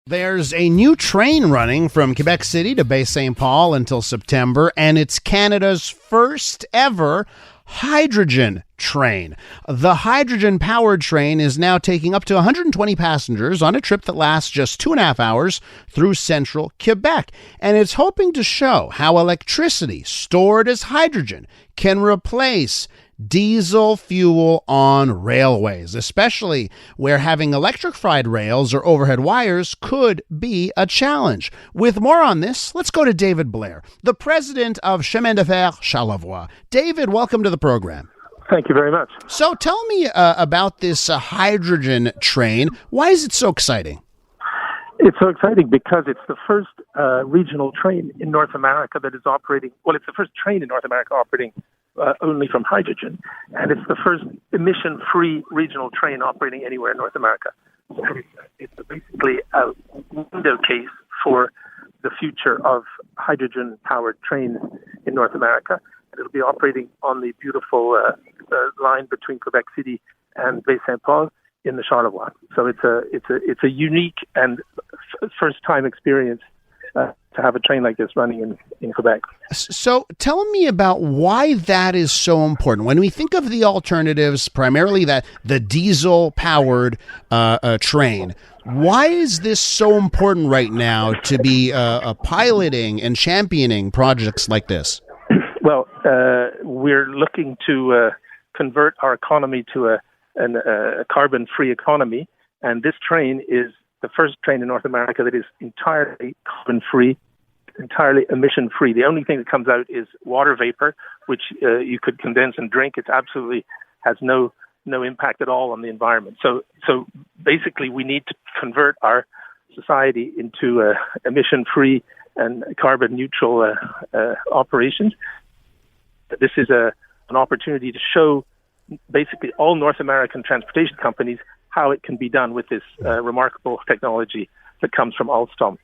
There's a new train running from Quebec City to Bay St. Paul until September, and it's Canada's first ever hydrogen train. The hydrogen-powered train is now taking up to 120 passengers on a trip that lasts just 2.5 hours through central Quebec, and it's hoping to show how electricity stored as hydrogen can replace diesel fuel on railways, especially where having electrified rails or overhead wires could be a challenge. With more on this, let's go to David Blair, the president of Chemin Charlevoix. David, welcome to the program. Thank you very much. So tell me about this hydrogen train. Why is it so exciting? It's so exciting because it's the first regional train in North America that is operating. Well, it's the first train in North America operating only from hydrogen, and it's the first emission-free regional train operating anywhere in North America. So it's basically a window case for the future of hydrogen-powered trains in North America. And it'll be operating on the beautiful line between Quebec City and Bay St. Paul in the Charlevoix. So it's a unique and first-time experience to have a train like this running in Quebec. So tell me about why that is so important. When we think of the alternatives, primarily the diesel-powered train, why is this so important right now to be piloting and championing projects like this? Well, we're looking to convert our economy to a carbon-free economy, and this train is the first train in North America that is entirely carbon-free, entirely emission-free. The only thing that comes out is water vapor, which you could condense and drink. It absolutely has no impact at all on the environment. So basically, we need to convert our society into emission-free and carbon-neutral operations. This is an opportunity to show basically all North American transportation companies how it can be done with this remarkable technology that comes from Alstom,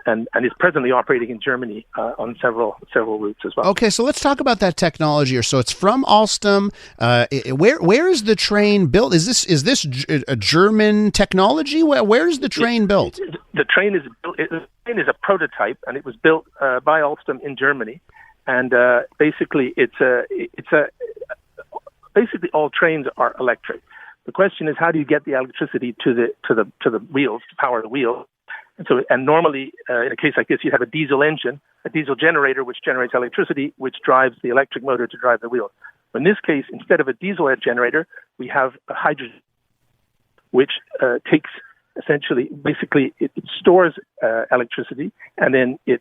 and is presently operating in Germany on several routes as well. Okay, so let's talk about that technology. So it's from Alstom. Where is the train built? Is this a German technology? Where is the train built? The train is a prototype, and it was built by Alstom in Germany. And basically, basically all trains are electric. The question is, how do you get the electricity to the wheels, to power the wheels? And normally, in a case like this, you have a diesel engine, a diesel generator, which generates electricity, which drives the electric motor to drive the wheels. In this case, instead of a diesel generator, we have a hydrogen, which takes essentially, basically, it stores electricity, and then it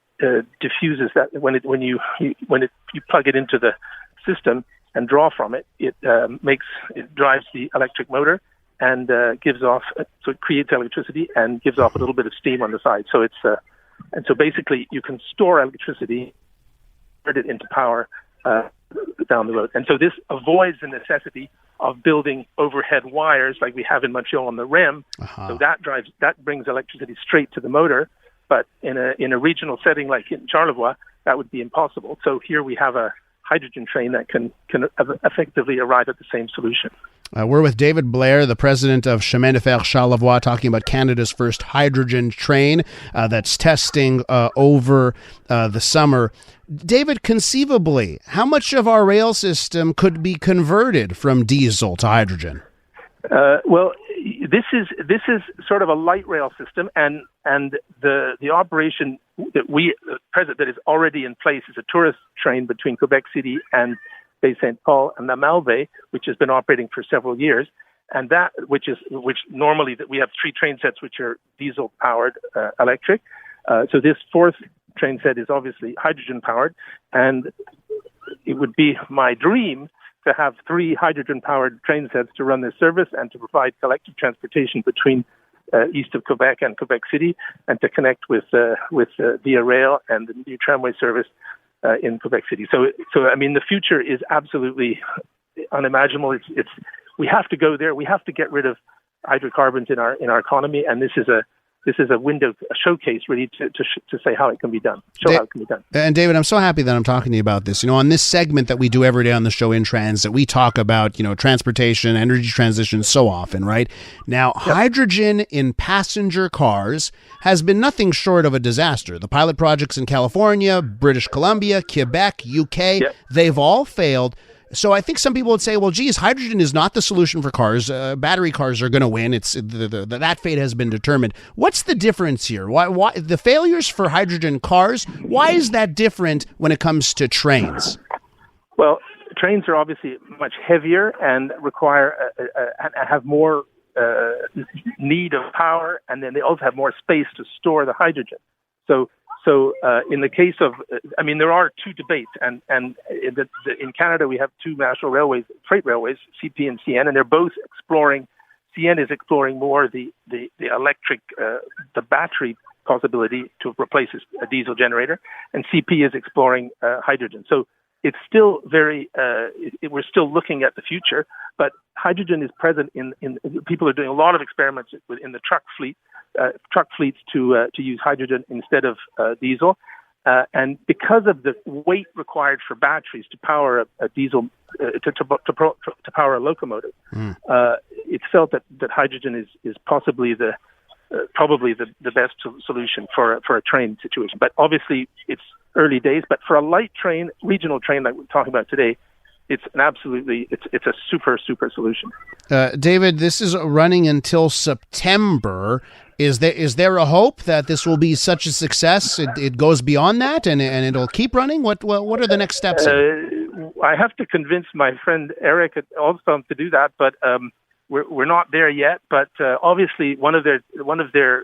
diffuses that when you plug it into the system and draw from it. It drives the electric motor and gives off. So it creates electricity and gives off a little bit of steam on the side. So so basically you can store electricity, convert it into power down the road. And so this avoids the necessity of building overhead wires like we have in Montreal on the REM. Uh-huh. So that brings electricity straight to the motor. But in a regional setting like in Charlevoix, that would be impossible. So here we have a hydrogen train that can effectively arrive at the same solution. We're with David Blair, the president of Chemin Charlevoix, talking about Canada's first hydrogen train that's testing over the summer. David, conceivably, how much of our rail system could be converted from diesel to hydrogen? Well, this is sort of a light rail system, and the operation that is already in place is a tourist train between Quebec City and Bay St. Paul and the Malbaie, which has been operating for several years, and which normally that we have 3 train sets which are diesel powered, electric. So this fourth train set is obviously hydrogen powered, and it would be my dream to have 3 hydrogen-powered train sets to run this service and to provide collective transportation between east of Quebec and Quebec City, and to connect with Via Rail and the new tramway service in Quebec City. So I mean, the future is absolutely unimaginable. We have to go there. We have to get rid of hydrocarbons in our economy, and this is a this is a window, a showcase, really, to say how it can be done, how it can be done. And David, I'm so happy that I'm talking to you about this. On this segment that we do every day on the show In Transit, we talk about, transportation, energy transition so often, right? Now, hydrogen in passenger cars has been nothing short of a disaster. The pilot projects in California, British Columbia, Quebec, UK, they've all failed. So I think some people would say, well, geez, hydrogen is not the solution for cars. Battery cars are going to win. It's that fate has been determined. What's the difference here? Why the failures for hydrogen cars? Why is that different when it comes to trains? Well, trains are obviously much heavier and require have more need of power, and then they also have more space to store the hydrogen. So in the case of, there are two debates, and in Canada we have two national railways, freight railways, CP and CN, and they're both exploring. CN is exploring more the electric, the battery possibility to replace a diesel generator, and CP is exploring hydrogen. So it's still we're still looking at the future, but hydrogen is present in people are doing a lot of experiments in the truck fleets to use hydrogen instead of diesel, and because of the weight required for batteries to power a diesel to power a locomotive, it's felt that hydrogen is possibly probably the best solution for a train situation. But obviously it's early days. But for a light train, regional train like we're talking about today, it's a super solution. David, this is running until September. Is there a hope that this will be such a success? It goes beyond that and it'll keep running? What are the next steps? I have to convince my friend Eric at Alstom to do that, but we're not there yet. But obviously, one of their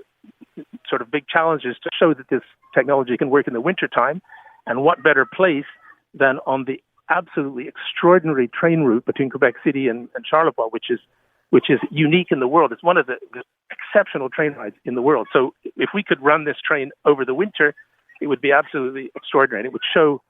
sort of big challenges to show that this technology can work in the wintertime, and what better place than on the absolutely extraordinary train route between Quebec City and Charlevoix, which is unique in the world. It's one of the exceptional train rides in the world. So if we could run this train over the winter, it would be absolutely extraordinary. And it would show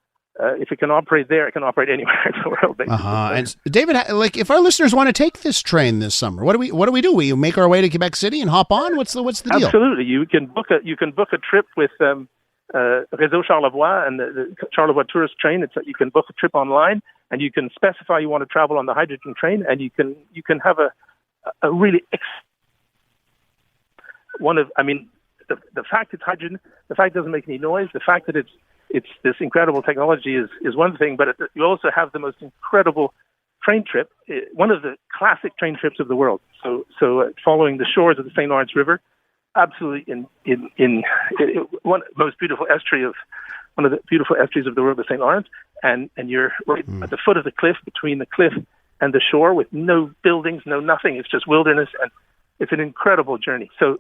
if it can operate there, it can operate anywhere in the world. And David, if our listeners want to take this train this summer, what do we do? We make our way to Quebec City and hop on? What's the deal? Absolutely. You can book a trip with Réseau Charlevoix and the Charlevoix tourist train. You can book a trip online, and you can specify you want to travel on the hydrogen train, and you can have a really the fact it's hydrogen, the fact it doesn't make any noise, the fact that it's this incredible technology is one thing, but you also have the most incredible train trip, one of the classic train trips of the world. So following the shores of the St. Lawrence River, absolutely in one of the most beautiful one of the beautiful estuaries of the world, the St. Lawrence, and you're right at the foot of the cliff, between the cliff and the shore, with no buildings, no nothing. It's just wilderness, and it's an incredible journey. So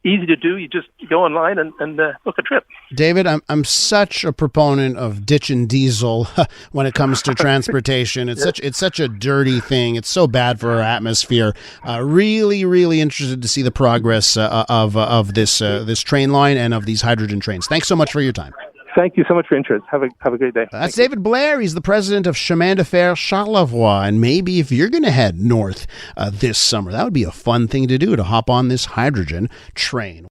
easy to do. You just go online and book a trip. David, I'm such a proponent of ditching diesel when it comes to transportation. It's such a dirty thing. It's so bad for our atmosphere. Really, really interested to see the progress of this train line and of these hydrogen trains. Thanks so much for your time. Thank you so much for your interest. Have a great day. That's David Blair. He's the president of Chemin de Fer Charlevoix. And maybe if you're going to head north this summer, that would be a fun thing to do, to hop on this hydrogen train.